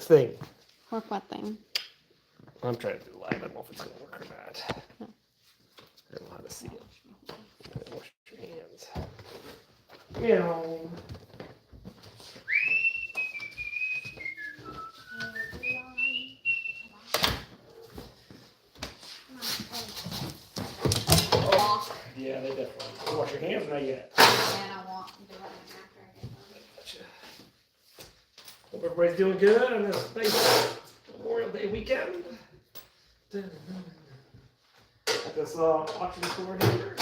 thing. Work what thing? I'm trying to do live. I don't know if it's going to work or not. No. I don't know how to see it. Wash your hands. Meow. Yeah, they definitely. Wash your hands, not yet. And I want to do it after I get done. Gotcha. Hope everybody's doing good on this nice Memorial Day weekend. Got this auction store here.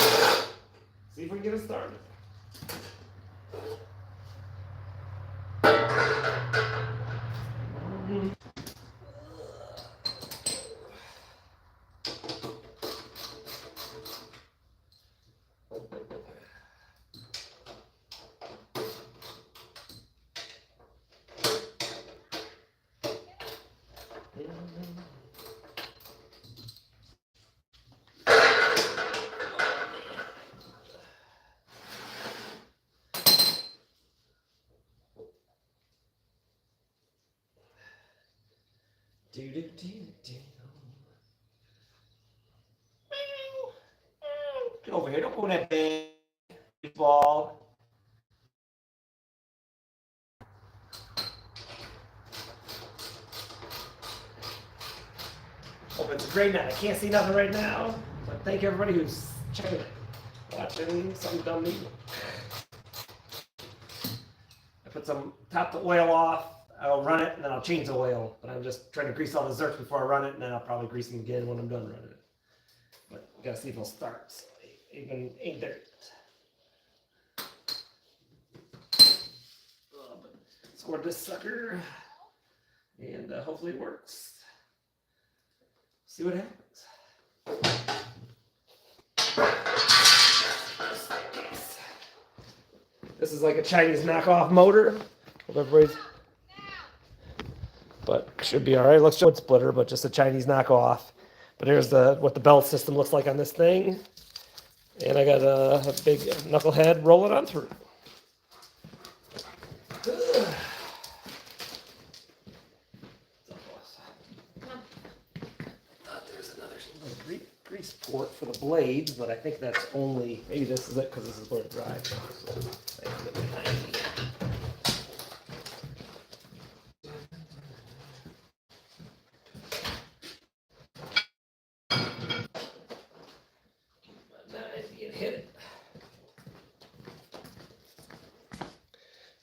See if we can get it started. Get over here, don't go in that baseball. Hope it's a great night. I can't see nothing right now, but thank everybody who's checking it, watching some dumb meeting. I put some, top the oil off. I'll run it and then I'll change the oil. But I'm just trying to grease all the zerks before I run it, and then I'll probably grease them again when I'm done running it. But we gotta see if it'll start. So even ain't there yet. But scored this sucker, and hopefully it works. See what happens. This is like a Chinese knockoff motor. Hope everybody's. But should be all right. Looks like a wood splitter, but just a Chinese knockoff. But here's what the belt system looks like on this thing. And I got a big knucklehead rolling on through. There's another grease port for the blades, but I think that's only, maybe this is it because this is where it drives.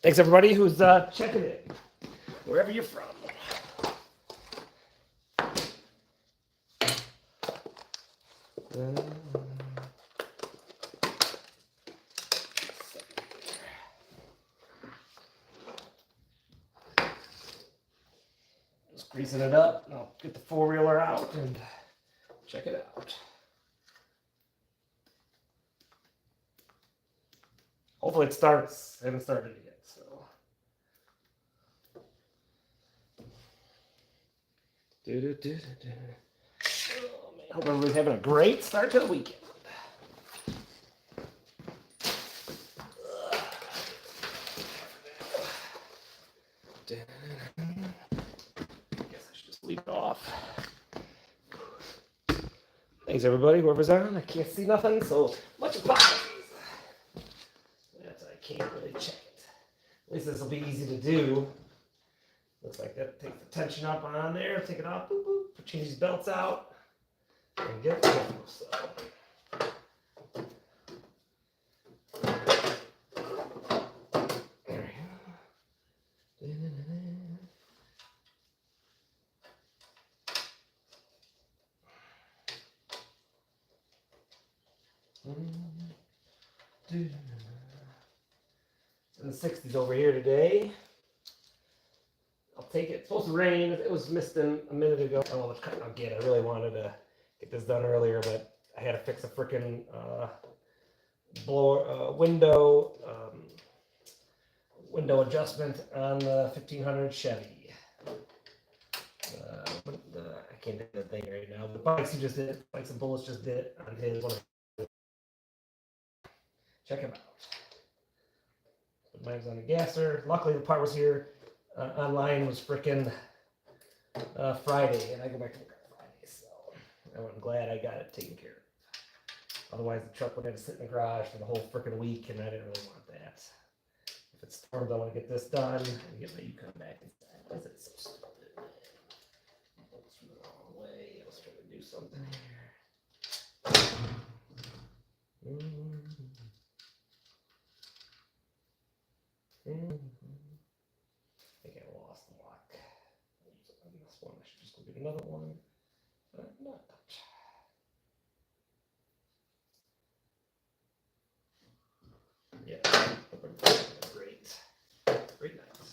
Thanks everybody who's checking it, wherever you're from. Just greasing it up, and I'll get the four-wheeler out and check it out. Hopefully it starts. I haven't started it yet, so. Oh man, hope everybody's having a great start to the weekend. Guess I should just leave it off. Thanks everybody, whoever's on. I can't see nothing, so much apologies. I can't really check it. At least this will be easy to do. Looks like that takes the tension up on there, take it off, boop, boop, change these belts out, and get it going. So. There we go. In the 60s over here today. I'll take it. It's supposed to rain. It was misting a minute ago. Oh, let's cut again. I really wanted to get this done earlier, but I had to fix a freaking window adjustment on the 1500 Chevy. I can't do the thing right now. The bikes he just did it. Bikes and Bullets just did it on his one. Check him out. Mine was on the gasser. Luckily, the part was here online was freaking Friday, and I go back to work on Friday, so I'm glad I got it taken care of. Otherwise, the truck would have to sit in the garage for the whole freaking week, and I didn't really want that. If it storms, I want to get this done and get my Yukon back inside. Why is it so stupid? It's the wrong way. I was trying to do something here. I think I lost the lock. This one, I should just go get another one. But not. Yeah, great. Great nice.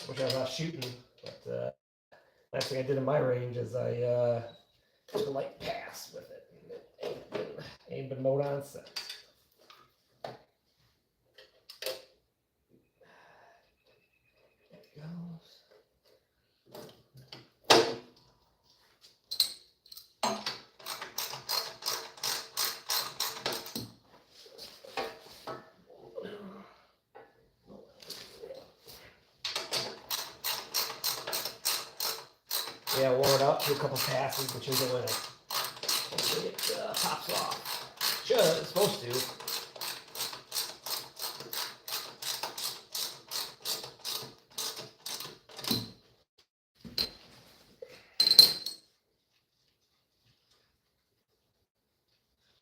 Wish I was out shooting, but last thing I did in my range is I took a light pass with it. And it ain't been mowed on since. There it goes. Yeah, warm it up, do a couple passes, and change it with it. Hopefully it pops off. Should, it's supposed to.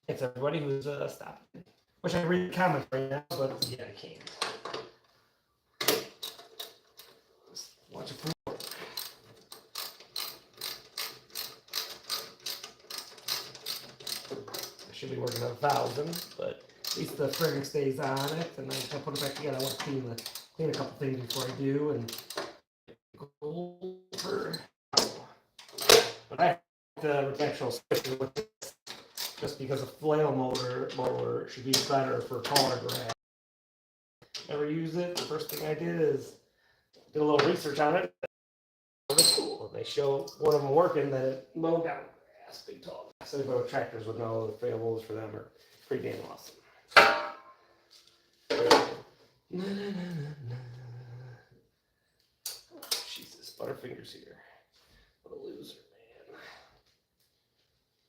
Thanks everybody who's stopping. Wish I could read the comments right now, but yeah, I can't. Just watch it. Should be working on 1,000, but at least the friggin' stays on it, and then I put it back together. I want to clean a couple things before I do, and go over. But I have the actual switch with this, just because a flail mower should be better for taller grass. Never use it. The first thing I did is did a little research on it. It's cool. They show one of them working that it mowed down grass, big tall. So anybody with tractors would know the flail mowers for them are pretty damn awesome. Oh, Jesus, Butterfingers here. What a loser, man.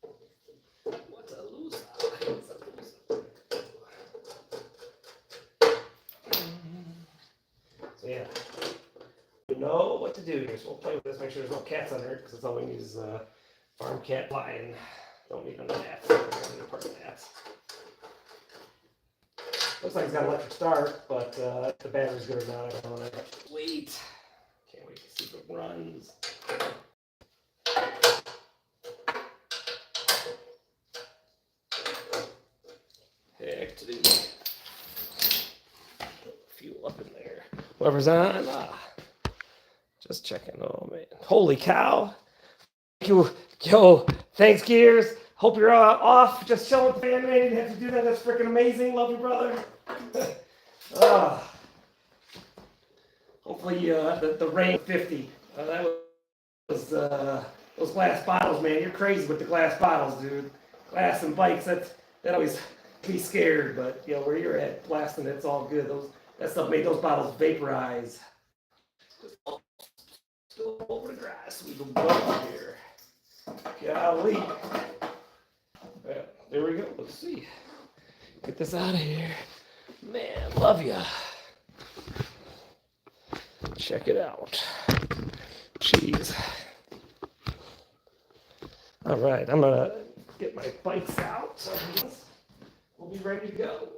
What a loser. What's a loser? So yeah, you know what to do here. So we'll play with this. Make sure there's no cats under it, because that's all we need is farm cat lion. Don't need none of that. Don't need part of that. Looks like it's got an electric start, but the battery's good or not, I don't know. Wait. Can't wait to see if it runs. Heck to the fuel up in there. Whoever's on, just checking. Oh man, holy cow! Thank you, yo. Thanks, Gears. Hope you're off. Just chilling with the family. I didn't have to do that. That's freaking amazing. Love you, brother. Hopefully, the rain 50. That was those glass bottles, man. You're crazy with the glass bottles, dude. Glass and bikes. That always be scared. But you know where you're at, blasting. It's all good. That stuff made those bottles vaporize. Just go over the grass. We can go up here. Golly. Yeah, there we go. Let's see. Get this out of here. Man, love ya. Check it out. Jeez. All right, I'm gonna get my bikes out. So we'll be ready to go.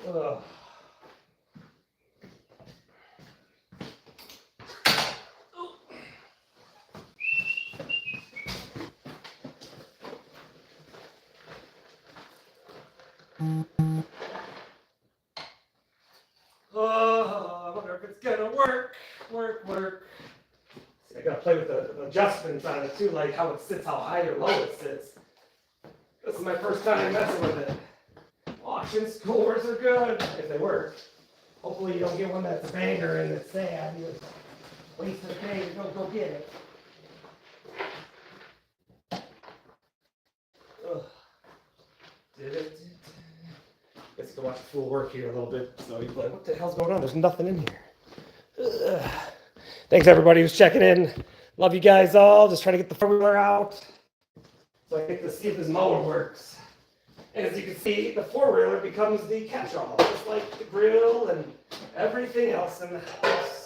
Ugh. Oh, I wonder if it's gonna work. See, I gotta play with the adjustments on it too, like how it sits, how high or low it sits. This is my first time messing with it. Auction scores are good, if they work. Hopefully you don't get one that's a banger and it's sad. Waste of the day to go get it. Ugh. Guess you can watch the fool work here a little bit. So you're like, what the hell's going on? There's nothing in here. Ugh. Thanks everybody who's checking in. Love you guys all. Just trying to get the four-wheeler out so I get to see if this mower works. And as you can see, the four-wheeler becomes the catch-all, just like the grill and everything else in the house.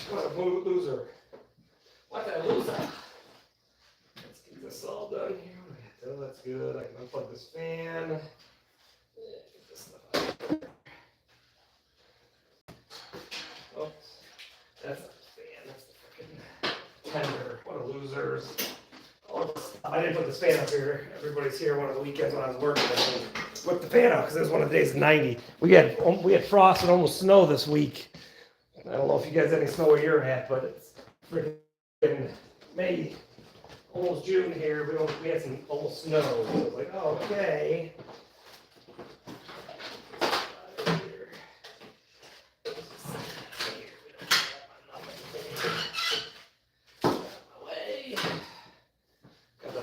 What a loser. What a loser. Let's get this all done here. Oh, that's good. I can unplug this fan. Get this stuff out of here. Oops. That's not the fan. That's the freaking tender. What a losers. I didn't put this fan up here. Everybody's here one of the weekends when I was working. I whipped the fan out because it was one of the days of 90. We had frost and almost snow this week. I don't know if you guys have any snow where you're at, but it's freaking May, almost June here. We had some almost snow. So I was like, oh, okay.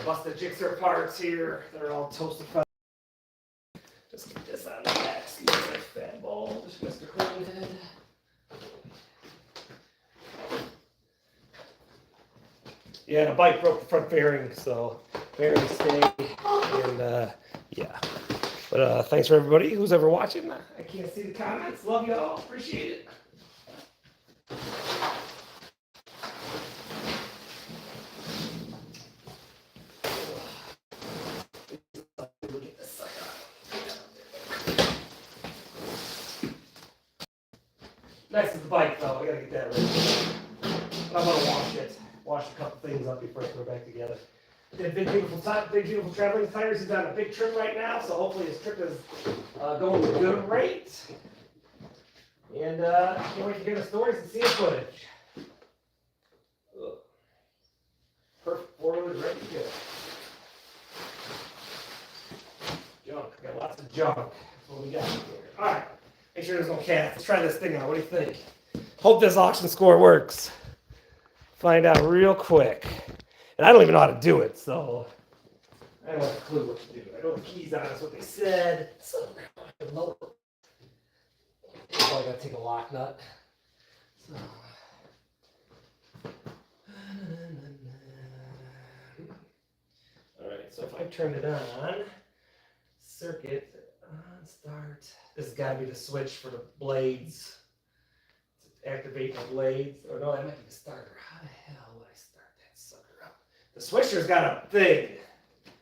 Busted jigsaw parts here that are all toasted. Just get this on the back. Excuse my fat ball. Just Mr. Cleanhead. Yeah, the bike broke the front fairing, so fairing stay. And yeah. But thanks for everybody who's ever watching. I can't see the comments. Love y'all. Appreciate it. Nice as the bike though, I gotta get that ready. But I'm gonna wash it. Wash a couple things up before I put it back together. Did Big Beautiful Traveling Tires. He's on a big trip right now, so hopefully his trip is going at a good rate. And can't wait to hear the stories and see the footage. Ugh. Perfect, four-wheeler's ready to go. Junk, got lots of junk. That's what we got here. Alright. Make sure there's no cats. Let's try this thing out. What do you think? Hope this auction score works. Find out real quick. And I don't even know how to do it, so I don't have a clue what to do. I know the keys on it's what they said. So probably gotta take a lock nut. So. Alright, so if I turn it on, circuit. Start. This has got to be the switch for the blades. To activate the blades. Or no, that might be the starter. How the hell would I start that sucker up? The switcher's got a thing.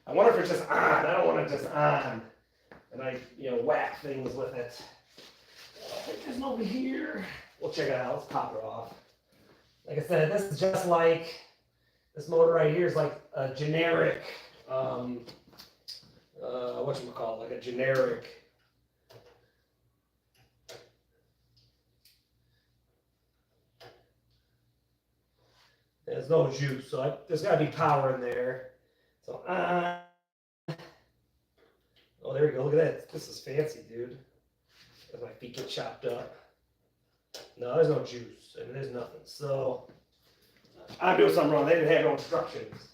I wonder if it's just on. I don't want it just on. And I, whack things with it. I think there's nobody here. We'll check it out. Let's pop it off. Like I said, this is just like, this motor right here is like a generic, whatchamacallit, like a generic there's no juice, so there's got to be power in there. So, oh, there we go. Look at that. This is fancy, dude. As my feet get chopped up. No, there's no juice, and there's nothing. So, I'm doing something wrong. They didn't have no instructions.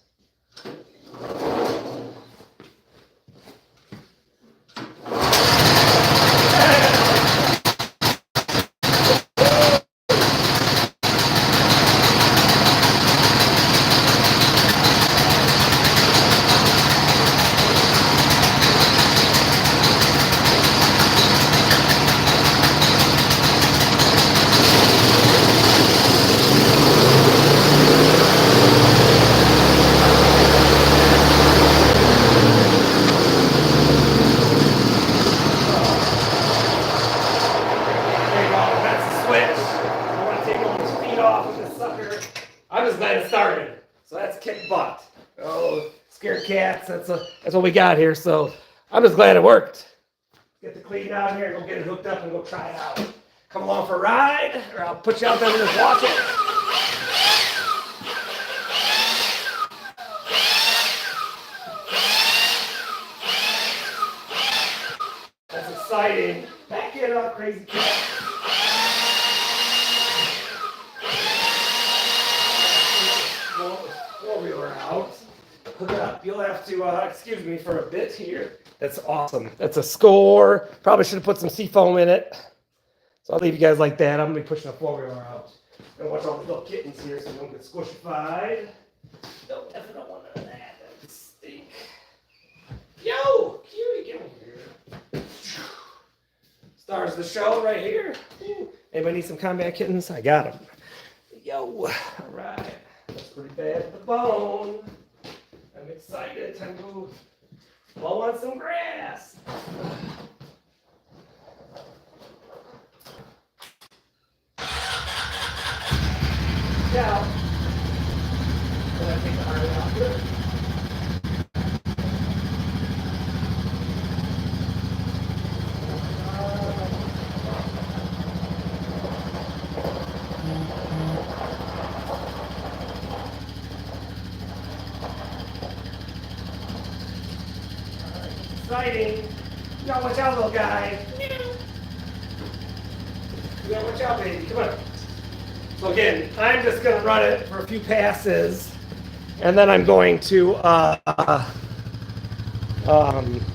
I'm just glad it started. So that's kick butt. Oh, scared cats. That's what we got here. So I'm just glad it worked. Get the clean out here, go get it hooked up and go try it out. Come along for a ride, or I'll put you out there and just watch it. That's exciting. Back it up, crazy cat. 4-wheeler out. Hook it up. You'll have to excuse me for a bit here. That's awesome. That's a score. Probably should have put some seafoam in it. So I'll leave you guys like that. I'm gonna be pushing a 4-wheeler out. Gonna watch all the little kittens here so they don't get squishified. No, definitely don't want none of that. That would stink. Yo, Cutie, get over here. Stars of the show right here. Anybody need some combat kittens? I got them. Yo, all right. That's pretty bad at the bone. I'm excited. Time to blow on some grass. Yeah. Did I take the hard way out here? Exciting. You gotta watch out, little guy. You gotta watch out, baby. Come on. So again, I'm just gonna run it for a few passes, and then I'm going to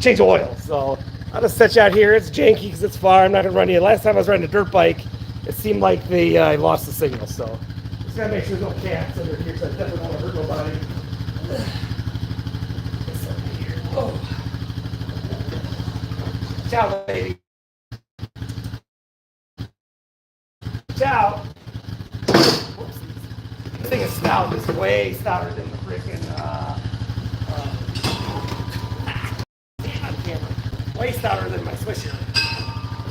change oil. So I'll just set you out here. It's janky because it's far. I'm not gonna run you. Last time I was riding a dirt bike, it seemed like I lost the signal. So just gotta make sure there's no cats under here, so I definitely don't want to hurt nobody. This over here. Oh. Ciao, baby. Ciao. Whoops. This thing is stout. It's way stouter than the freaking damn on camera. Way stouter than my Swisher.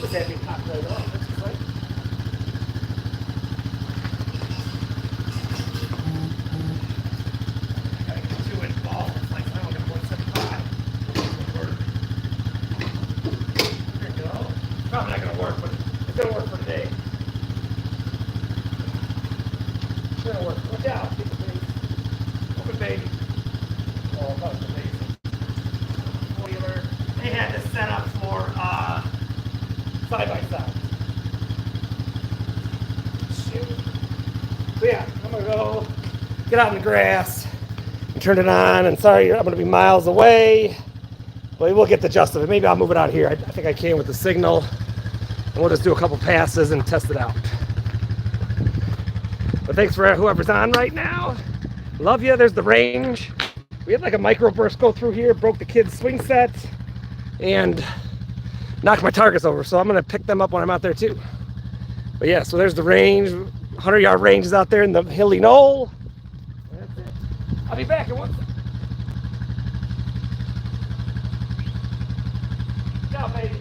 Just had me pop right off. That's just like. Gotta get 2 inch ball. It's like I only got 175. There you go. Probably not gonna work, but it's gonna work for today. It's gonna work. Watch out. Get the base. Open baby. Oh, about the base. Wheeler. They had this set up for side by side. Shoot. So yeah, I'm gonna go get out in the grass and turn it on. And sorry, I'm gonna be miles away, but we'll get the gist of it. Maybe I'll move it out here. I think I can with the signal, and we'll just do a couple passes and test it out. But thanks for whoever's on right now. Love you. There's the range. We had like a microburst go through here, broke the kids' swing set, and knocked my targets over. So I'm gonna pick them up when I'm out there too. But yeah, so there's the range. 100-yard range is out there in the hilly knoll. That's it. I'll be back in 1 second. Ciao, baby.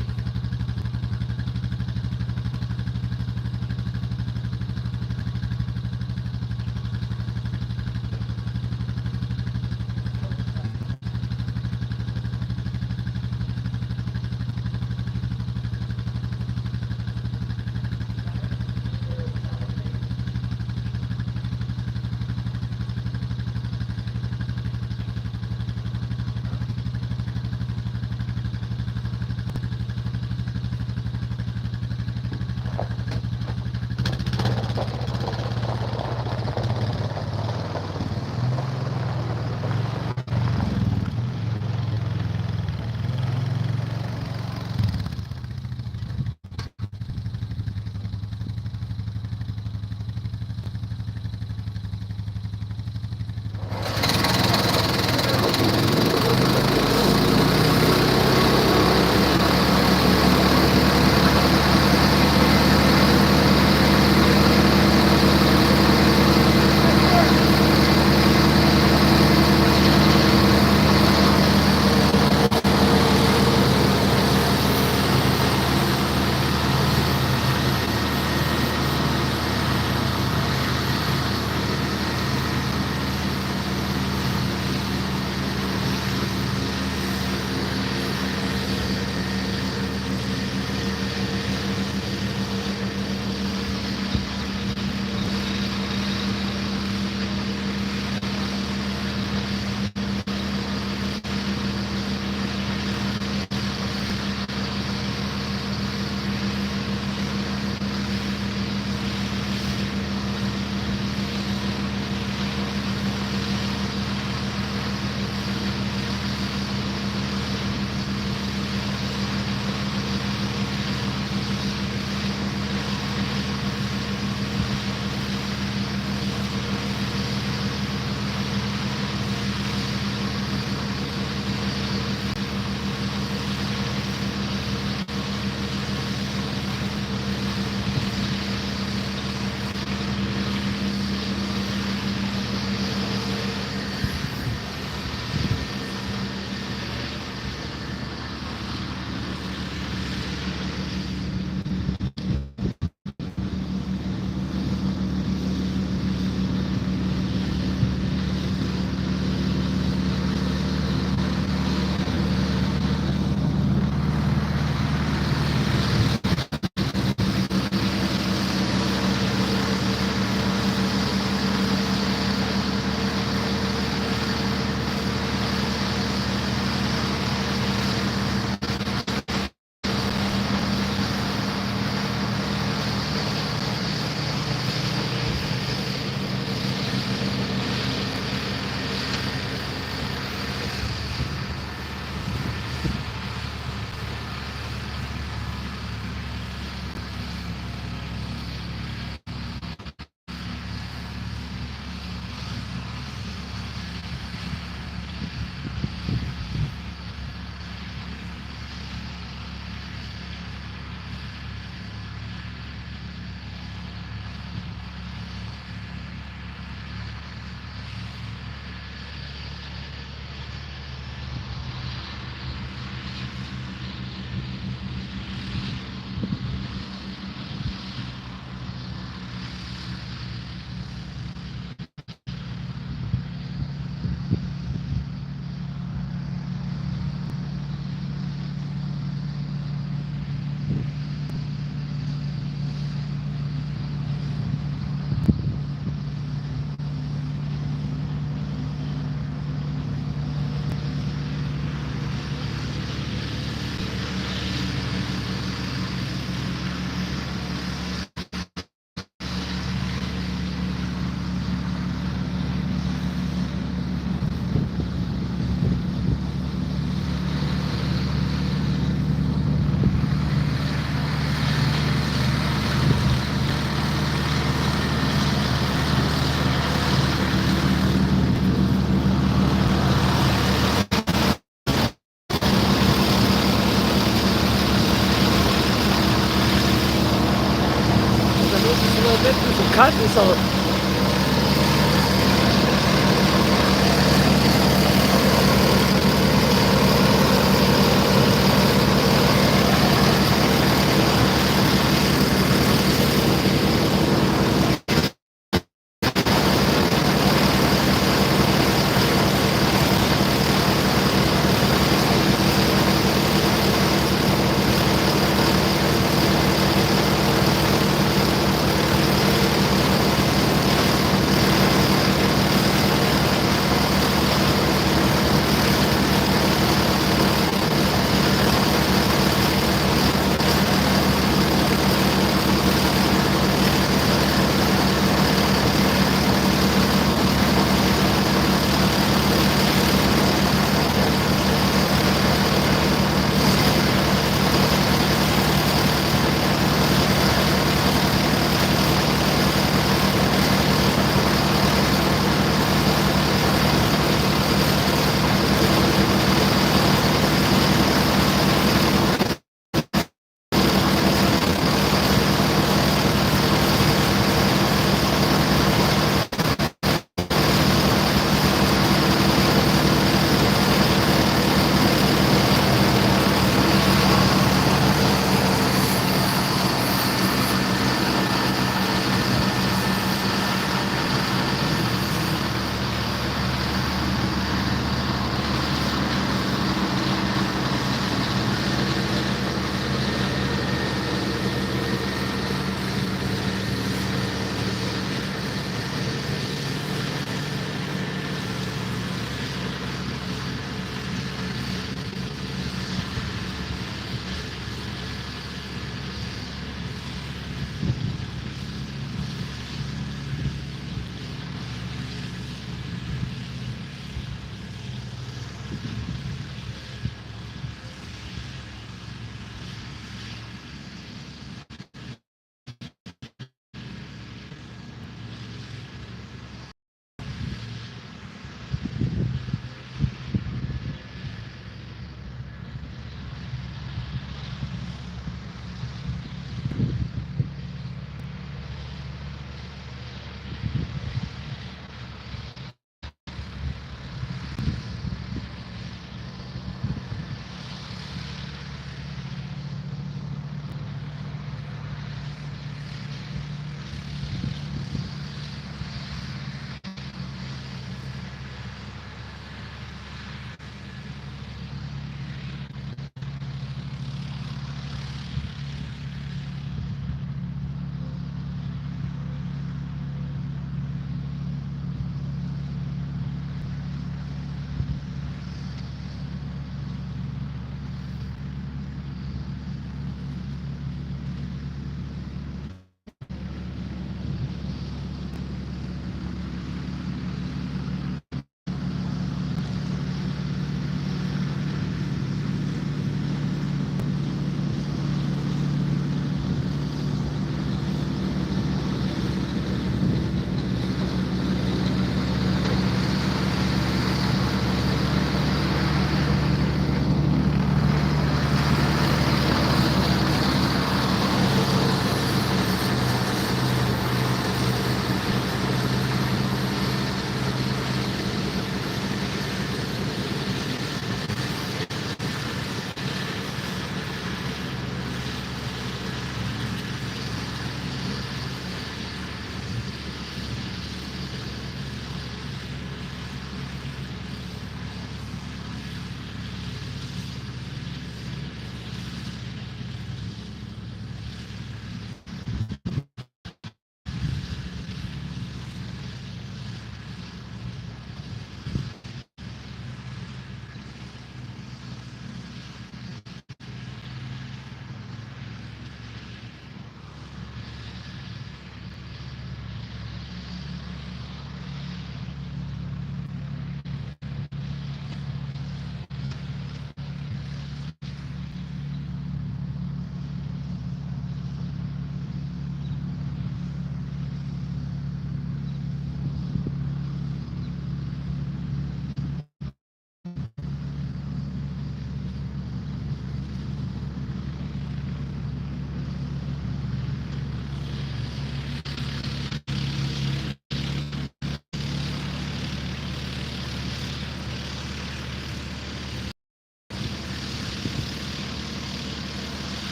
talking so.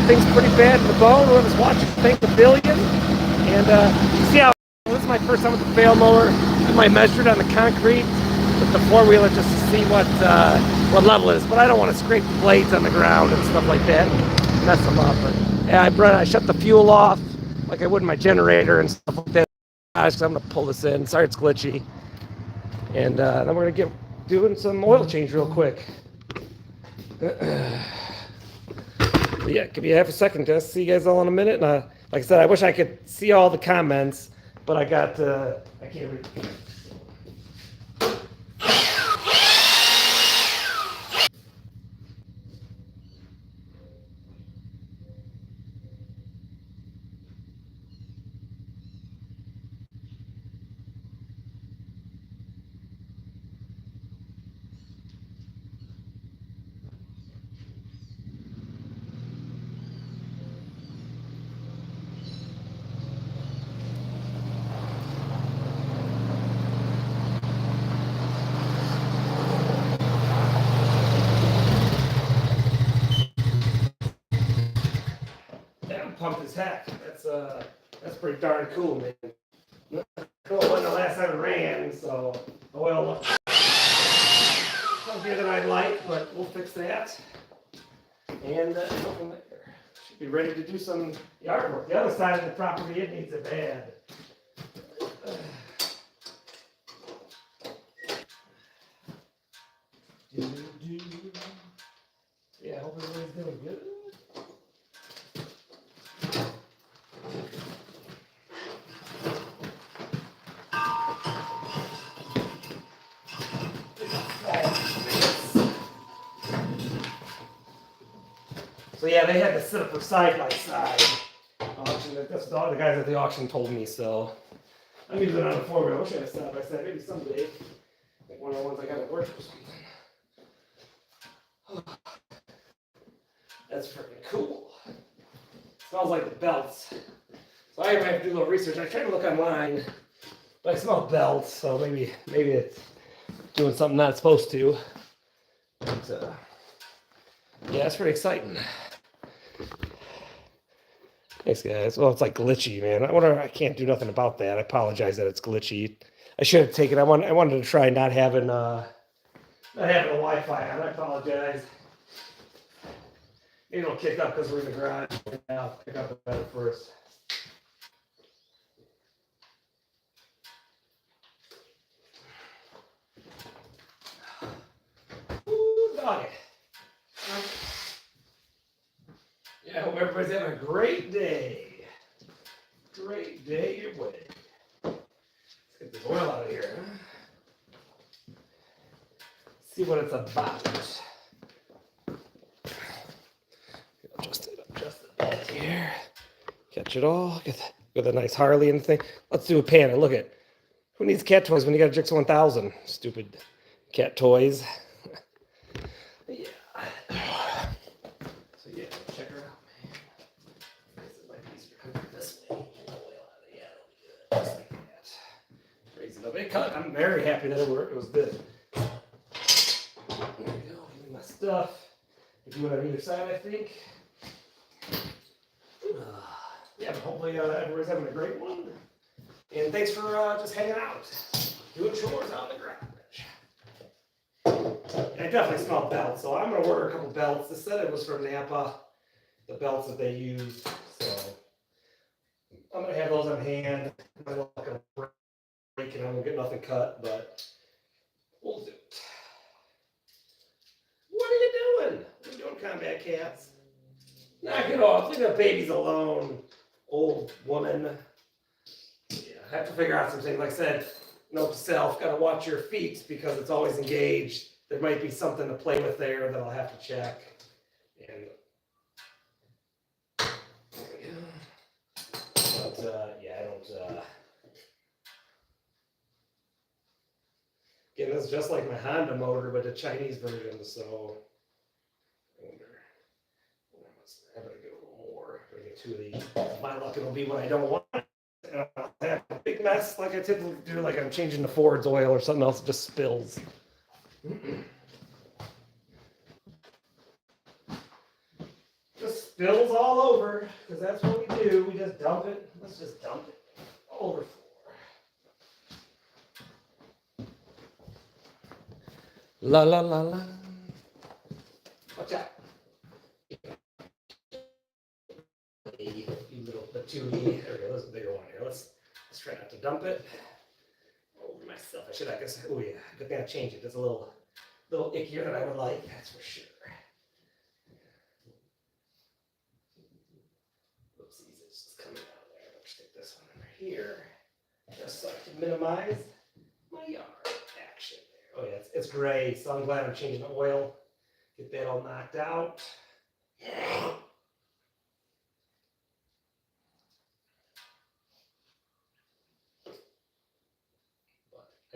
thing's pretty bad in the bone. We're just watching Thank the Billion. And you see how this is my first time with the fail mower. I might measure it on the concrete with the four-wheeler just to see what level it is. But I don't want to scrape the blades on the ground and stuff like that and mess them up. But yeah, I shut the fuel off like I would in my generator and stuff like that. Gosh, I'm gonna pull this in. Sorry, it's glitchy. And then we're gonna get doing some oil change real quick. Yeah, give me half a second. Just see you guys all in a minute. And like I said, I wish I could see all the comments, but I can't read. That pumped as heck. That's pretty darn cool, man. Cool. It wasn't the last time it ran, so oil something that I'd like, but we'll fix that. And go from there. Should be ready to do some yard work. The other side of the property, it needs it bad. Yeah, hope everybody's doing good. So yeah, they had to set up for side by side auction. That's what all the guys at the auction told me. So I'm using it on a 4-wheel. I wish I had side by side. Maybe someday. Like one of the ones I got at work or something. That's freaking cool. Smells like the belts. So I might have to do a little research. I tried to look online, but I smell belts. So maybe it's doing something not supposed to. But yeah, it's pretty exciting. Thanks, guys. Well, it's like glitchy, man. I can't do nothing about that. I apologize that it's glitchy. I should have taken. I wanted to try not having a Wi-Fi on. I apologize. Maybe it'll kick up because we're in the garage. I'll pick up the better first. Ooh, doggy. Yeah, I hope everybody's having a great day. Great day your way. Let's get this oil out of here. See what it's about. Adjust it here. Catch it all. Get a nice Harley and thing. Let's do a pan and look at. Who needs cat toys when you got a Jix 1000? Stupid cat toys. Yeah. So yeah, check her out, man. This might be easier to come this way. Get the oil out of it. Yeah, that'll be good. Just like that. Raise it up. It cut. I'm very happy that it worked. It was good. There we go. Give me my stuff. Do it on either side, I think. Yeah, but hopefully everybody's having a great one. And thanks for just hanging out, doing chores out in the garage. And I definitely smell belts, so I'm going to order a couple belts. They said it was from Napa, the belts that they use. So I'm going to have those on hand. I'm not going to break and I'm going to get nothing cut, but we'll do it. What are you doing? What are you doing, combat cats? Knock it off. Leave the babies alone, old woman. Yeah, I have to figure out some things. Like I said, note to self, got to watch your feet because it's always engaged. There might be something to play with there that I'll have to check. And but yeah, I don't. Again, this is just like my Honda motor, but the Chinese version. So I wonder. I better get a little more. I get 2 of these. My luck, it'll be what I don't want. And I'll have a big mess like I typically do, like I'm changing the Ford's oil or something else, it just spills. Just spills all over, because that's what we do. We just dump it. Let's just dump it all over the floor. La la la la. Watch out. You little patootie. There we go. There's a bigger one here. Let's try not to dump it over myself. I should, I guess. Oh yeah. Good thing I changed it. It's a little ickier than I would like. That's for sure. Oopsies, it's just coming out there. Let's stick this one over here, just so I can minimize my yard action there. Oh yeah, it's gray, so I'm glad I'm changing the oil. Get that all knocked out.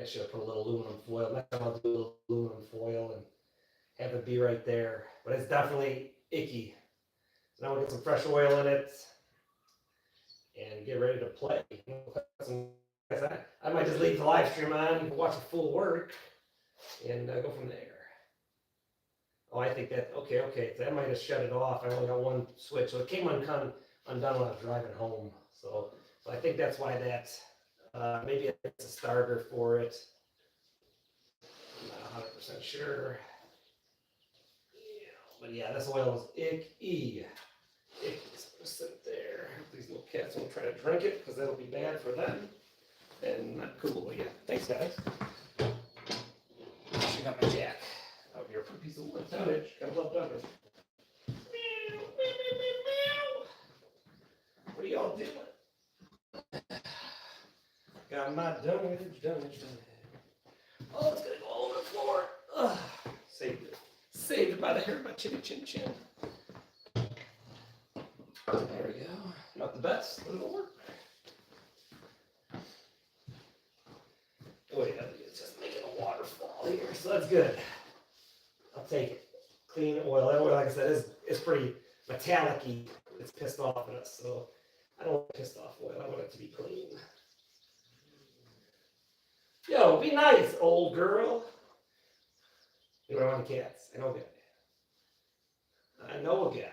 I should have put a little aluminum foil. Next time I'll do a little aluminum foil and have it be right there. But it's definitely icky. So now we'll get some fresh oil in it and get ready to play. I might just leave the live stream on. You can watch the full work and go from there. Oh, I think that, okay. So I might have shut it off. I only got one switch. So it came undone when I was driving home. So I think that's why that, maybe it's a starter for it. I'm not 100% sure. Yeah, but yeah, this oil is icky. It's going to sit there. These little cats won't try to drink it because that'll be bad for them. And not cool. But yeah, thanks guys. I got my jack out here for a piece of wood. Dunnage. Gotta love Dunnage. What are y'all doing? Got my Dunnage. Oh, it's gonna go all over the floor. Ugh. Saved it. Saved it by the hair of my chin. There we go. Not the best, but it'll work. Oh yeah, it's just making a waterfall here, so that's good. I'll take it. Clean oil. That oil, like I said, is pretty metallic-y. It's pissed off at us, so I don't want pissed off oil. I want it to be clean. Yo, be nice, old girl. You don't want cats. I know a guy.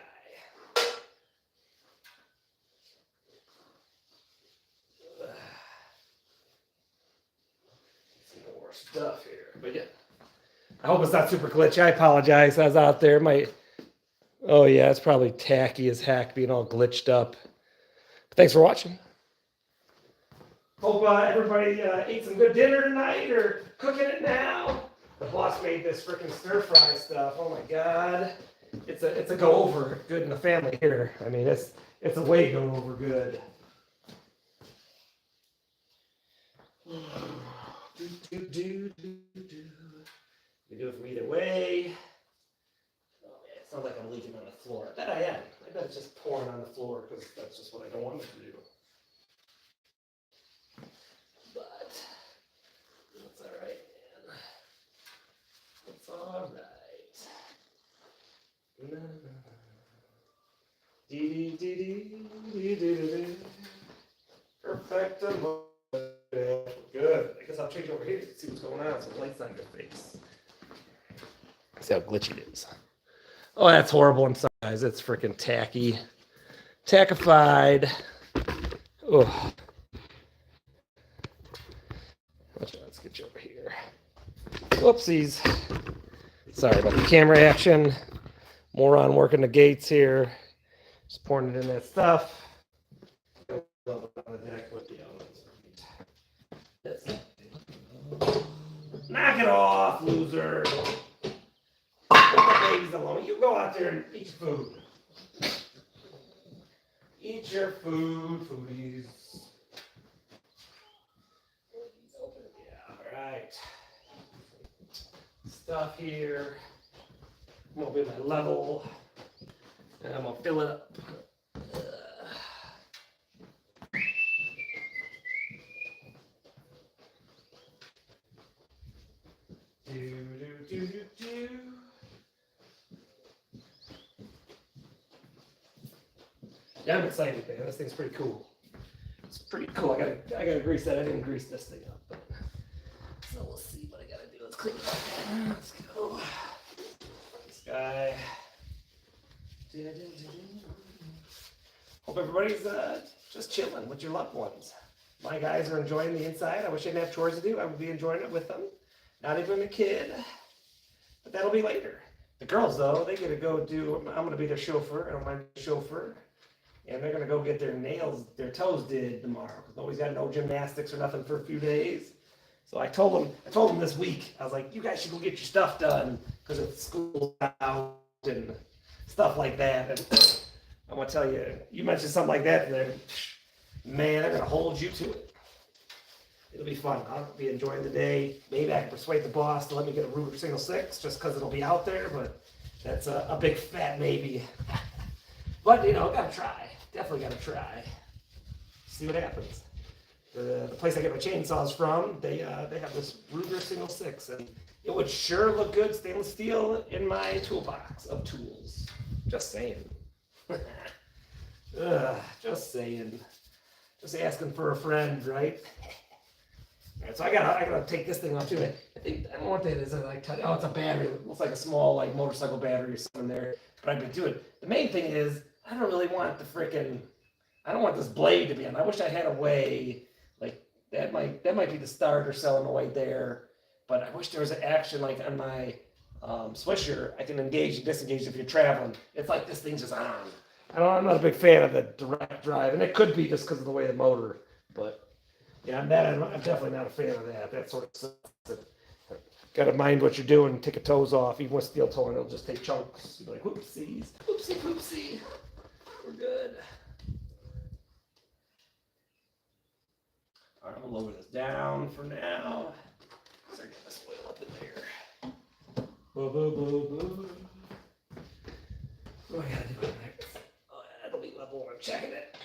Some more stuff here, but yeah. I hope it's not super glitchy. I apologize. I was out there. Oh yeah, it's probably tacky as heck, being all glitched up. But thanks for watching. Hope everybody ate some good dinner tonight or cooking it now. The boss made this freaking stir fry stuff. Oh my god, it's a go over good in the family here. I mean, it's a way go over good. We do it from either way. Oh man, it sounds like I'm leaking on the floor. I bet I am. I bet it's just pouring on the floor because that's just what I don't want it to do. But that's all right, man. It's all right. Perfect. Good. I guess I'll change over here to see what's going on. So the light's on your face. See how glitchy it is. Oh, that's horrible. I'm sorry, guys. It's freaking tacky. Tackified. Oh. Let's get you over here. Whoopsies. Sorry about the camera action. Moron working the gates here. Just pouring it in that stuff. Knock it off, loser. Let the babies alone. You go out there and eat your food. Eat your food, foodies. Yeah, all right. Stuff here. I'm gonna be my level. And I'm gonna fill it up. Yeah, I'm excited, man. This thing's pretty cool. It's pretty cool. I gotta grease that. I didn't grease this thing up, but so we'll see what I gotta do. Let's clean it up. Let's go. This guy. hope everybody's just chilling with your loved ones. My guys are enjoying the inside. I wish I didn't have chores to do. I would be enjoying it with them. Not even a kid, but that'll be later. The girls, though, they get to go do, I'm going to be their chauffeur. I don't mind the chauffeur. And they're going to go get their nails, their toes did tomorrow. Because nobody's got no gymnastics or nothing for a few days. So I told them this week, I was like, you guys should go get your stuff done. Because it's school out and stuff like that. And I'm going to tell you, you mentioned something like that, and man, they're going to hold you to it. It'll be fun. I'll be enjoying the day. Maybe I can persuade the boss to let me get a Ruger single 6 just because it'll be out there, but that's a big fat maybe. But, gotta try. Definitely gotta try. See what happens. The place I get my chainsaws from, they have this Ruger single 6, and it would sure look good stainless steel in my toolbox of tools. Just saying. Just saying. Just asking for a friend, right? All right, so I gotta take this thing off too. I don't know what that is. Oh, it's a battery. It looks like a small motorcycle battery or something there. But I've been doing. The main thing is I don't really want I don't want this blade to be on. I wish I had a way that might be the starter selling away there. But I wish there was an action on my Swisher. I can engage and disengage if you're traveling. It's like this thing's just on. I'm not a big fan of the direct drive, and it could be just because of the way the motor, but yeah, I'm definitely not a fan of that. That sort of stuff. Got to mind what you're doing. Take your toes off. Even with steel toeing, it'll just take chunks. You'll be like, whoopsies, whoopsie, whoopsie. We're good. All right, I'm gonna lower this down for now. Start getting this oil up in there. Boo, boo, boo, boo. What do I gotta do next? Oh, that'll be level. I'm checking it.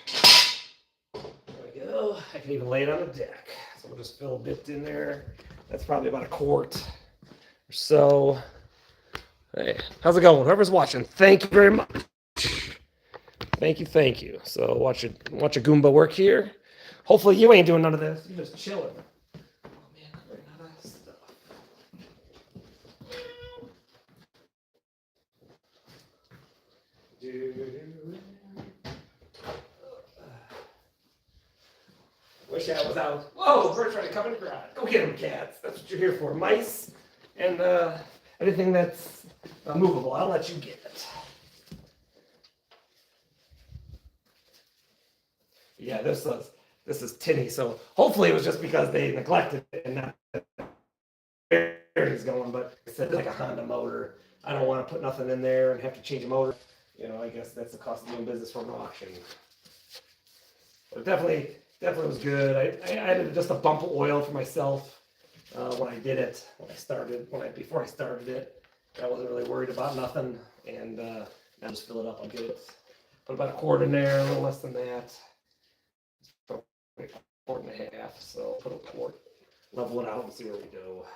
There we go. I can even lay it on the deck. So we'll just fill a bit in there. That's probably about a quart or so. Hey, how's it going? Whoever's watching, thank you very much. Thank you. So watch a Goomba work here. Hopefully you ain't doing none of this. You're just chilling. Oh man, I'm running out of stuff. Wish I was out. Whoa, birds trying to come in the garage. Go get them, cats. That's what you're here for. Mice and anything that's movable. I'll let you get it. Yeah, this is tinny. So hopefully it was just because they neglected it and not bearings going. But it's like a Honda motor. I don't want to put nothing in there and have to change a motor. I guess that's the cost of doing business from an auction. But definitely was good. I added just a bump of oil for myself when I did it. Before I started it, I wasn't really worried about nothing. And now just fill it up. I'll get it. Put about a quart in there, a little less than that. A quart and a half. So put a quart, level it out, and see where we go.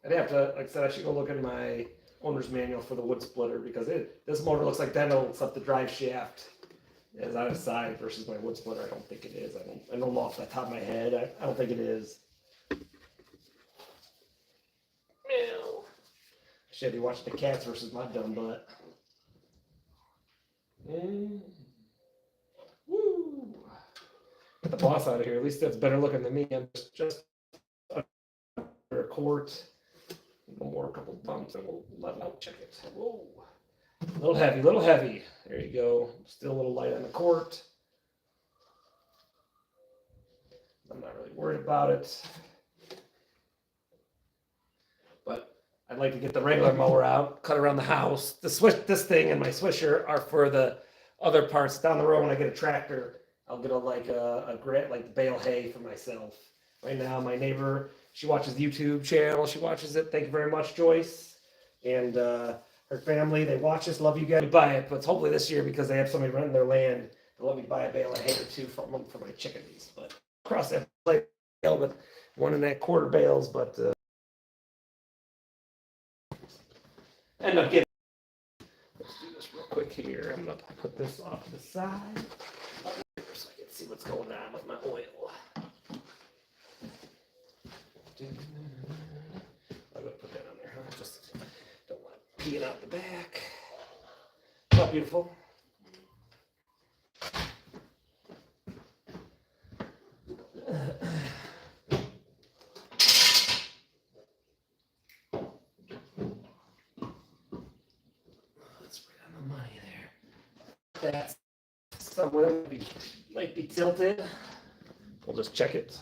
I'd have to, like I said, I should go look at my owner's manual for the wood splitter because this motor looks like that except the drive shaft is out of side versus my wood splitter. I don't think it is. I don't know off the top of my head. I don't think it is. Meow. I should be watching the cats versus my dumb butt. Woo! Get the boss out of here. At least that's better looking than me. I'm just under a quart. No more, a couple bumps, and we'll level out. Check it. Whoa. A little heavy. There you go. Still a little light on the quart. I'm not really worried about it. But I'd like to get the regular mower out, cut around the house. This thing and my Swisher are for the other parts. Down the road when I get a tractor, I'll get a grit, like the bale hay for myself. Right now, my neighbor, she watches the YouTube channel. She watches it. Thank you very much, Joyce. And her family, they watch us. Love you guys. Buy it, but it's hopefully this year because they have somebody renting their land. They'll let me buy a bale of hay or two from them for my chickens. But across that bale, but 1 1/4 bales. But end up getting. Let's do this real quick here. I'm gonna put this off to the side so I can see what's going on with my oil. I'm gonna put that on there. Huh? Just peeing out the back. Oh, beautiful. That's right on the money there. That's somewhere might be tilted. We'll just check it.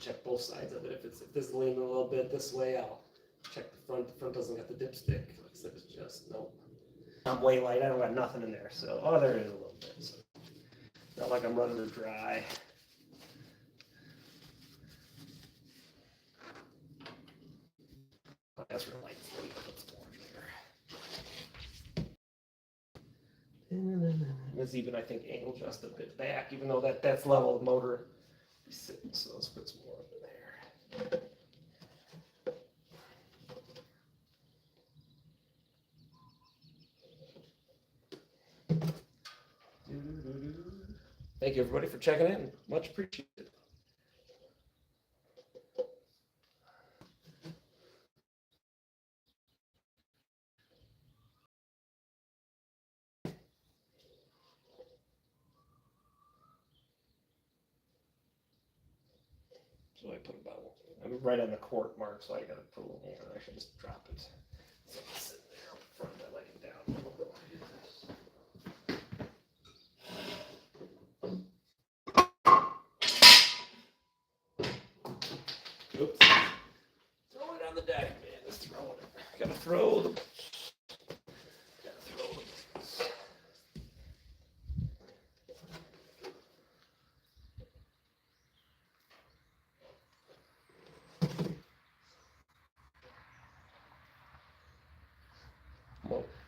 Check both sides of it. If this is leaning a little bit this way, I'll check the front. The front doesn't got the dipstick. Like I said, it's just nope. I'm way light. I don't got nothing in there. So there is a little bit. So not like I'm running her dry. That's real light. It's even, I think, angle just a bit back, even though that's level of motor. So let's put some more up in there. Thank you, everybody, for checking in. Much appreciated. So I put about, I'm right on the quart mark, so I got to put a little more. I should just drop it. So it's sitting there up front. I like it down a little bit. Oops. Throw it on the deck, man. Just throw it. Gotta throw the.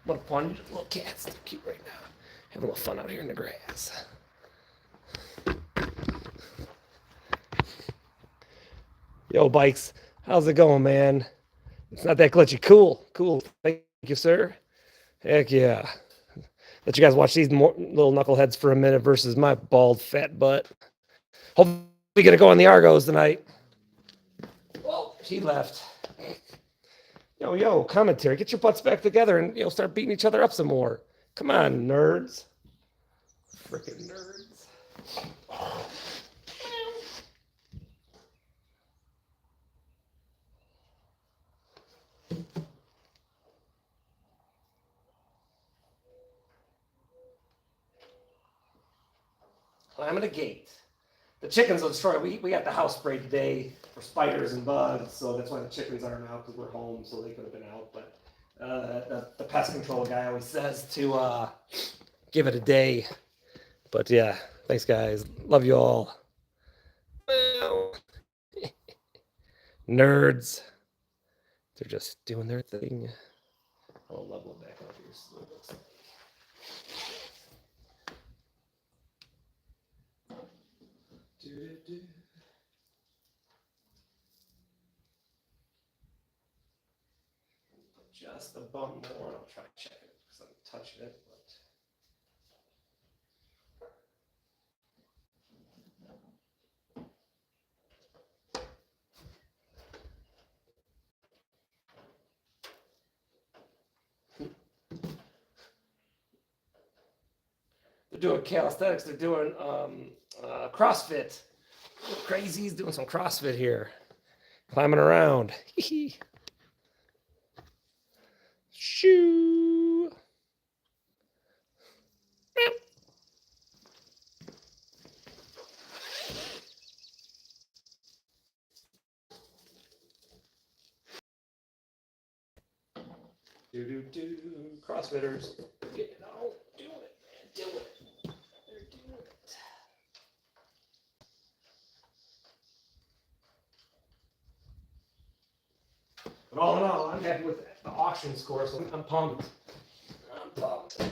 What a fun little cats. They're cute right now. Having a little fun out here in the grass. Yo, Bikes. How's it going, man? It's not that glitchy. Cool. Thank you, sir. Heck yeah. Let you guys watch these little knuckleheads for a minute versus my bald fat butt. Hopefully we get to go on the Argos tonight. Well, he left. Yo, commentary. Get your butts back together and start beating each other up some more. Come on, nerds. Freaking nerds. Climbing a gate. The chickens will destroy. We got the house sprayed today for spiders and bugs, so that's why the chickens aren't out, because we're home, so they could have been out. But the pest control guy always says to give it a day. But yeah, thanks guys. Love you all. Nerds. They're just doing their thing. I'll level it back up here so it looks like. Just a bump more. I'll try to check it because I'm touching it. They're doing calisthenics. They're doing CrossFit. Crazy's doing some CrossFit here. Climbing around. Shoo. CrossFitters. Getting out. Doing it, man. Do it. They're doing it. But all in all, I'm happy with the auction score, so I'm pumped. I'm pumped. There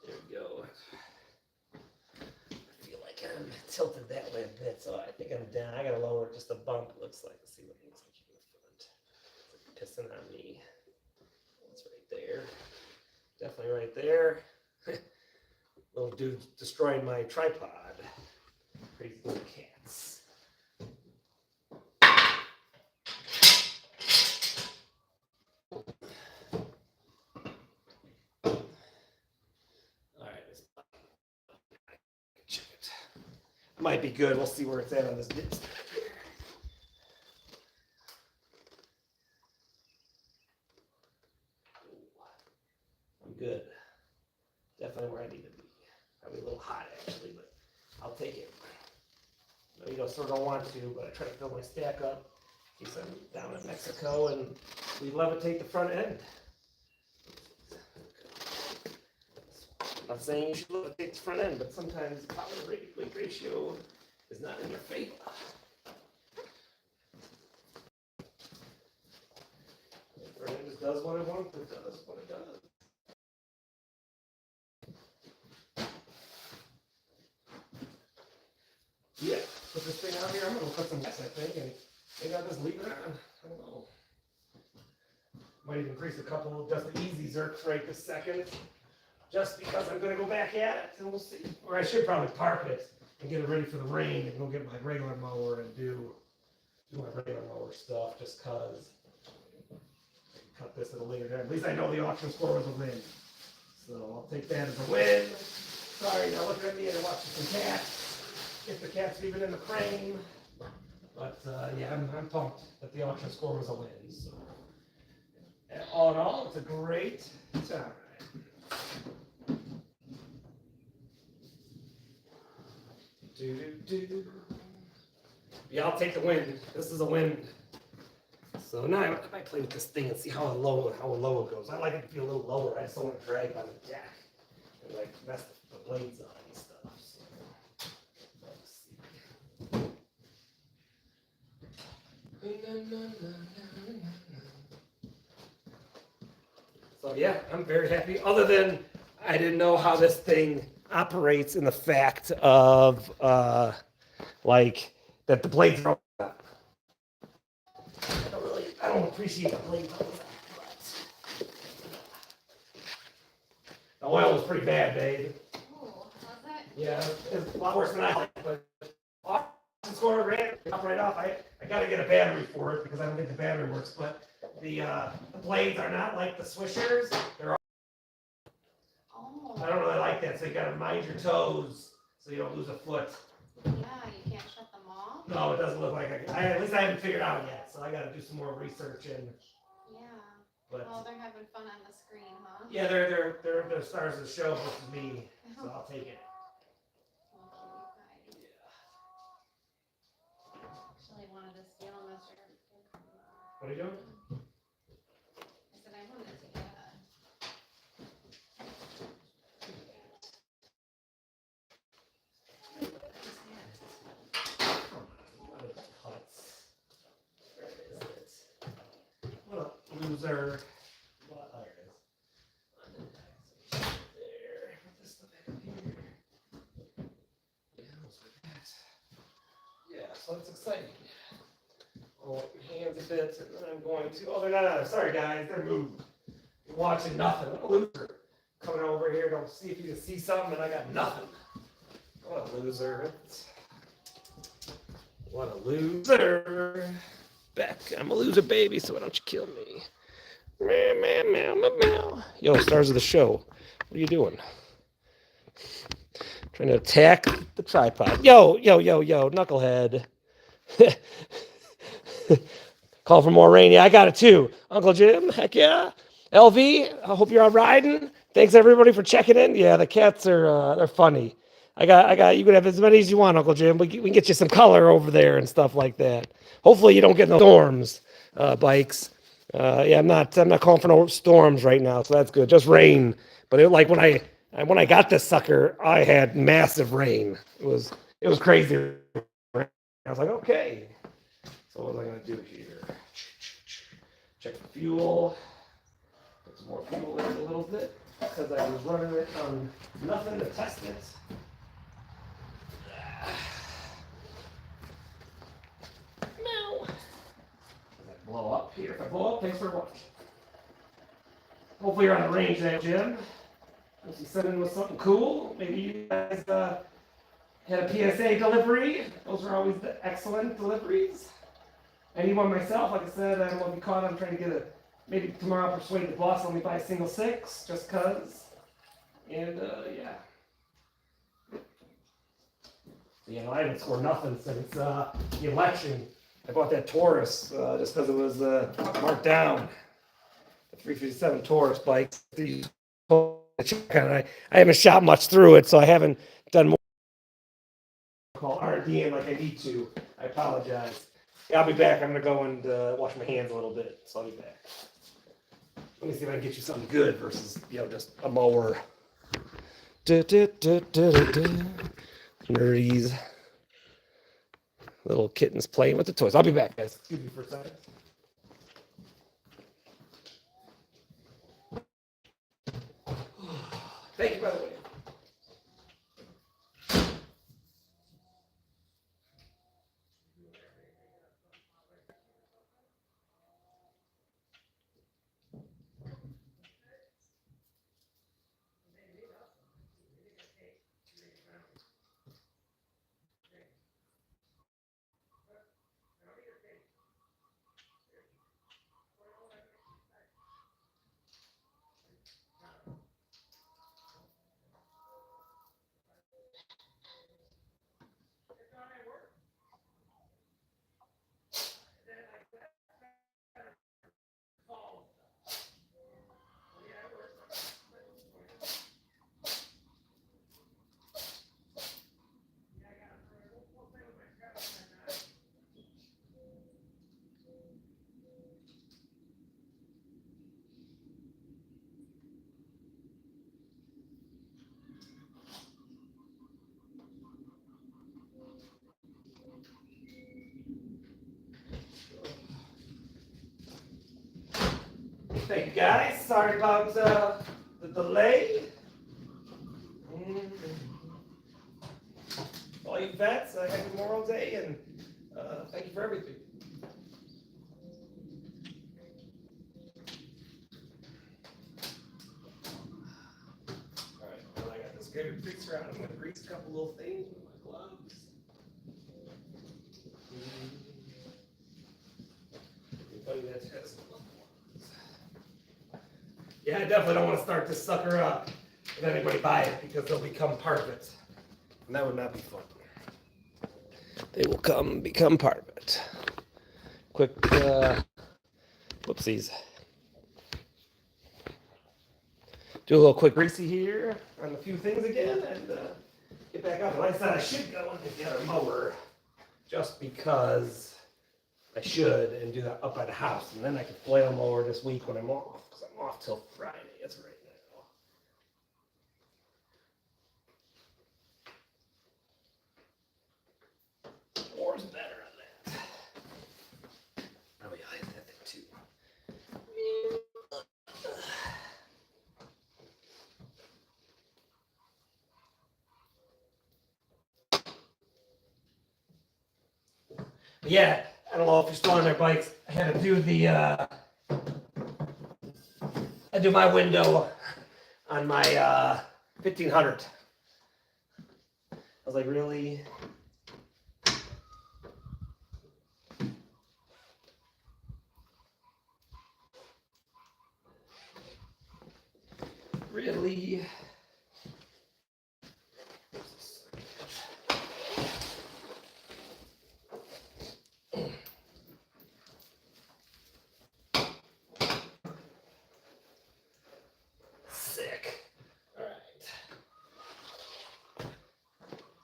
we go. I feel like I'm tilted that way a bit, so I think I'm down. I gotta lower it just a bump, it looks like. Let's see what it looks like in the front. It's like pissing on me. It's right there. Definitely right there. Little dude destroying my tripod. Crazy little cats. Alright, check it. Might be good. We'll see where it's at on this dip stack here. I'm good. Definitely where I need to be. Probably a little hot actually, but I'll take it. You know, sort of don't want to, but I try to fill my stack up in case I'm down in Mexico and we levitate the front end. I'm not saying you should levitate the front end, but sometimes the power to weight ratio is not in your favor. The front end just does what it wants, it does what it does. Yeah, put this thing out here. I'm gonna put some gas, I think, and maybe I'll just leave it on. I don't know. Might even increase a couple of just the easy zerks right this second, just because I'm gonna go back at it, and we'll see. Or I should probably park it and get it ready for the rain and go get my regular mower and do my regular mower stuff, just cause. Cut this at a later time. At least I know the auction score was a win, so I'll take that as a win. Sorry, now look at me and watching some cats. If the cat's even in the frame, but yeah, I'm pumped that the auction score was a win. So, all in all, it's a great time. Yeah, I'll take the win. This is a win. So now I might play with this thing and see how low it goes. I like it to be a little lower. I just don't want to drag on the deck and like mess the blades up and stuff. So yeah, I'm very happy. Other than I didn't know how this thing operates in the fact of like that the blades are up. I don't appreciate the blades on that, but the oil was pretty bad, babe. Oh, how's that? Yeah, it's a lot worse than I like, but score ran up right off. I got to get a battery for it because I don't think the battery works. But the blades are not like the swishers. They're I don't really like that. So you got to mind your toes so you don't lose a foot. Yeah, you can't shut them off. No, it doesn't look like at least I haven't figured it out yet. So I got to do some more research and. Yeah. But, well, they're having fun on the screen, huh? Yeah, they're stars of the show versus me. So I'll take it. Actually wanted to steal Mr. What are you doing? I said I wanted to get What a loser. What? Oh, there it is. There. Put this stuff back up here. Yeah, almost like that. Yeah, so it's exciting. I'll wipe your hands a bit, and then I'm going to. Oh, they're not. Sorry, guys. They're moved. You're watching nothing. What a loser. Coming over here to see if you can see something, and I got nothing. What a loser. What a loser. Beck, I'm a loser, baby, so why don't you kill me? Meow, meow, meow, meow, meow. Yo, stars of the show. What are you doing? Trying to attack the tripod. Yo, knucklehead. Call for more rain. Yeah, I got it too. Uncle Jim, heck yeah. LV, I hope you're out riding. Thanks everybody for checking in. Yeah, the cats are they're funny. I got. You can have as many as you want, Uncle Jim. We can get you some color over there and stuff like that. Hopefully you don't get no storms, bikes. Yeah, I'm not calling for no storms right now, so that's good. Just rain. But like when I got this sucker, I had massive rain. It was crazy. I was like, okay. So what was I gonna do here? Check the fuel. Put some more fuel in it a little bit because I was running it on nothing to test it. No. Does that blow up here? If I blow up, thanks for watching. hopefully you're on the range there, Jim. If you sent in with something cool, maybe you guys had a PSA delivery. Those are always the excellent deliveries. Anyone myself, like I said, I don't want to be caught. I'm trying to get maybe tomorrow I'll persuade the boss to let me buy a single 6, just cause. And yeah. So, you know, I haven't scored nothing since the election. I bought that Taurus just because it was marked down. The 357 Taurus bike. I haven't shot much through it, so I haven't done more call R&D like I need to. I apologize. Yeah, I'll be back. I'm gonna go and wash my hands a little bit, so I'll be back. Let me see if I can get you something good versus, you know, just a mower. Nerdies. Little kittens playing with the toys. I'll be back, guys. Excuse me for a second. Thank you, by the way. Thank you, guys. Sorry about the delay. All you vets, happy Memorial Day, and thank you for everything. All right, well, I got this good fixer out. I'm going to grease a couple little things with my gloves. Anybody that has gloves. Yeah, I definitely don't want to start this sucker up if anybody buy it because they'll become part of it. And that would not be fun. They will become part of it. Quick, whoopsies. Do a little quick greasy here on a few things again and get back up. And like I said, I should go and get the other mower just because I should and do that up by the house. And then I can flail mower this week when I'm off because I'm off till Friday. That's right now. More's better on that. Oh yeah, I hit that thing too. Yeah, I don't know if you're still on their bikes. I had to do the, I do my window on my 1500. I was like, really? Really? Sick. All right.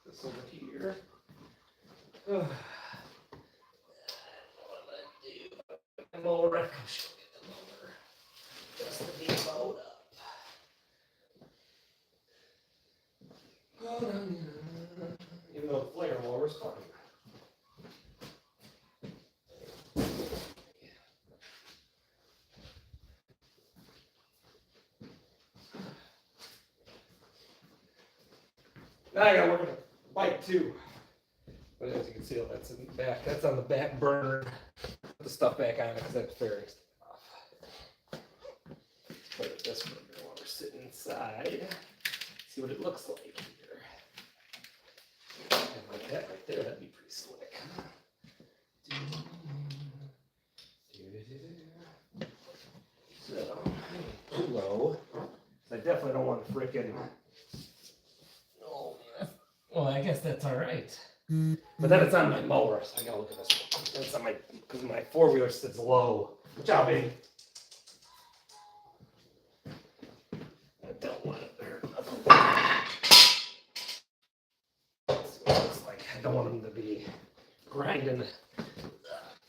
This over here. What am I do? I'm all right. Just to be load up. Even though the flare mower's fun. Now I gotta work on the bike too. But as you can see, that's in the back. That's on the back burner. Put the stuff back on it because that's fairing stuff off. But side. See what it looks like here. And like that right there, that'd be pretty slick. So, too low. I definitely don't want to frickin'. Oh, well, I guess that's all right. But then it's on my mower, so I gotta look at this one. That's on my, because my four-wheeler sits low. Good job, baby. I don't want it there. That's what it looks like. I don't want them to be grinding.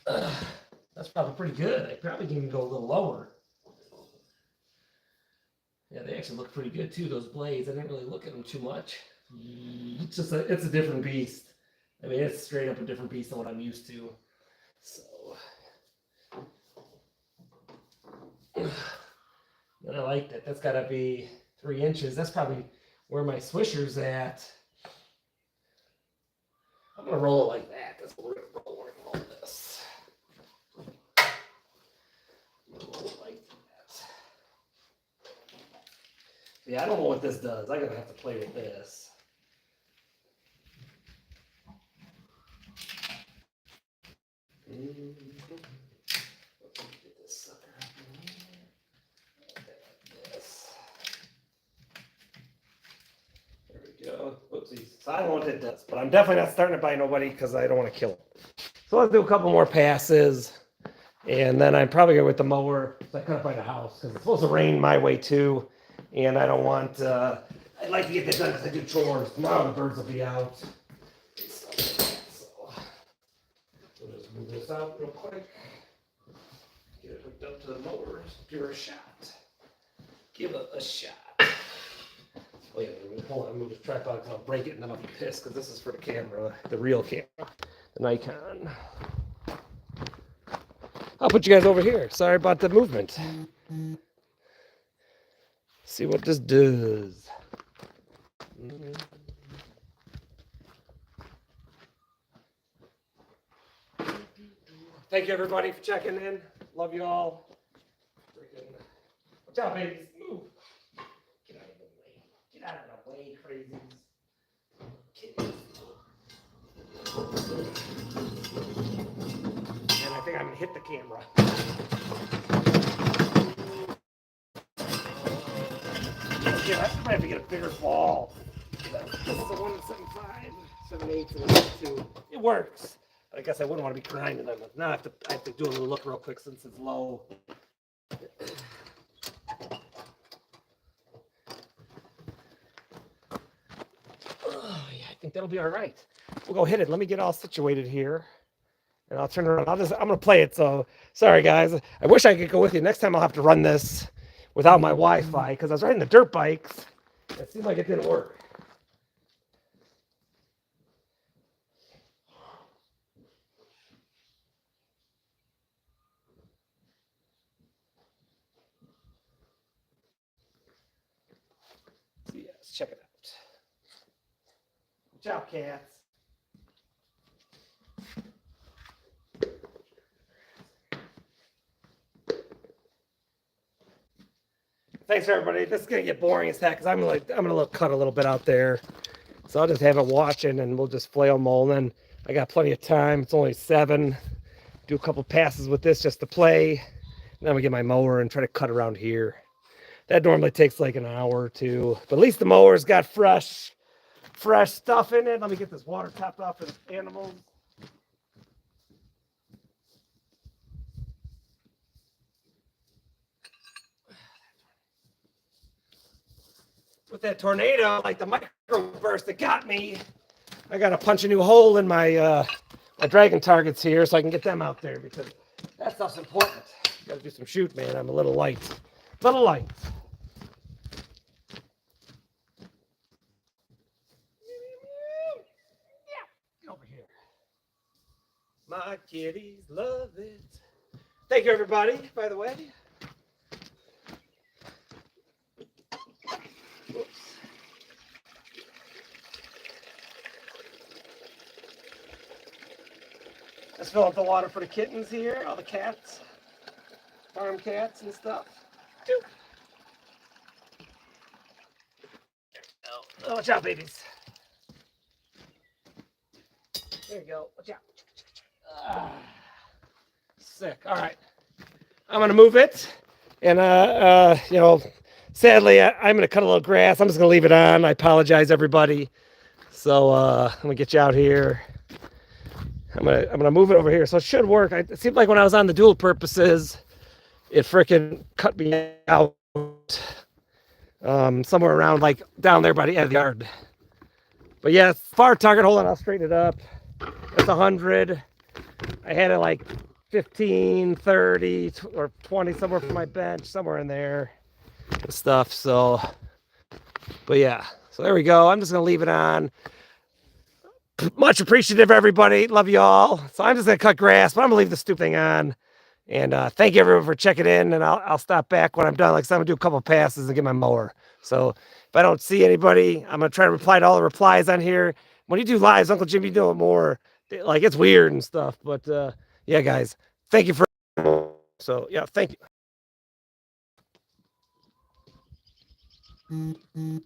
That's probably pretty good. I probably can even go a little lower. Yeah, they actually look pretty good too, those blades. I didn't really look at them too much. It's just it's a different beast. I mean, it's straight up a different beast than what I'm used to. So, and I like that. That's got to be 3 inches. That's probably where my swisher's at. I'm gonna roll it like that. That's what we're gonna roll. We're gonna roll this. I'm gonna roll it like that. Yeah, I don't know what this does. I'm gonna have to play with this. Get this sucker up in here. Like this. There we go. Oopsies. So I don't know what it does, but I'm definitely not starting it by nobody because I don't want to kill it. So let's do a couple more passes, and then I'm probably going with the mower. So I cut it by the house because it's supposed to rain my way too, and I don't want. I'd like to get this done because I do chores. Tomorrow the birds will be out. So just move this out real quick. Get it hooked up to the mower. Give her a shot. Give it a shot. Oh yeah, hold on, move the tripod because I'll break it and then I'll be pissed because this is for the camera, the real camera, the Nikon. I'll put you guys over here. Sorry about the movement. See what this does. Thank you everybody for checking in. Love you all. Watch out, babies. Move. Get out of the way. Get out of the way, crazies. Kittens. And I think I'm gonna hit the camera. Yeah, I might have to get a bigger ball. This is a 175, 7/8, and 2. It works. I guess I wouldn't want to be grinding them. Now I have to do a little look real quick since it's low. Oh, yeah, I think that'll be all right. We'll go hit it. Let me get all situated here, and I'll turn around. I'm gonna play it. So sorry, guys. I wish I could go with you. Next time I'll have to run this without my Wi-Fi because I was riding the dirt bikes. It seemed like it didn't work. So yeah, let's check it out. Watch out, cats. Thanks everybody. This is gonna get boring as heck because I'm gonna cut a little bit out there. So I'll just have it watching and we'll just flail mold. And I got plenty of time. It's only 7. Do a couple passes with this just to play. And then we get my mower and try to cut around here. That normally takes like an hour or 2. But at least the mower's got fresh stuff in it. Let me get this water topped off for the animals. With that tornado, like the microburst that got me, I got to punch a new hole in my my dragon targets here so I can get them out there because that stuff's important. Got to do some shoot, man. I'm a little light. Little light. Get over here. My kitties love it. Thank you, everybody, by the way. Whoops. Let's fill up the water for the kittens here, all the cats, farm cats and stuff. Oh, watch out, babies. There you go. Watch out. Sick. All right. I'm gonna move it, and sadly, I'm gonna cut a little grass. I'm just gonna leave it on. I apologize, everybody. So I'm gonna get you out here. I'm gonna move it over here, so it should work. It seemed like when I was on the dual purposes, it frickin' cut me out somewhere around like down there by the end of the yard. But yeah, far target. Hold on, I'll straighten it up. That's 100. I had it like 15, 30, or 20 somewhere for my bench, somewhere in there and stuff. So, but yeah, so there we go. I'm just gonna leave it on. Much appreciative, everybody. Love you all. So I'm just gonna cut grass, but I'm gonna leave the stupid thing on. And thank you everyone for checking in. And I'll stop back when I'm done. Like I said, I'm gonna do a couple passes and get my mower. So if I don't see anybody, I'm gonna try to reply to all the replies on here. When you do lives, Uncle Jimmy doing more. Like it's weird and stuff. But yeah, guys, thank you for. So yeah, thank you.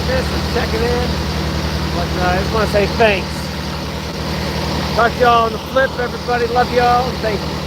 this and checking in. But I just want to say thanks. Talk to y'all on the flip, everybody. Love y'all. Thank you.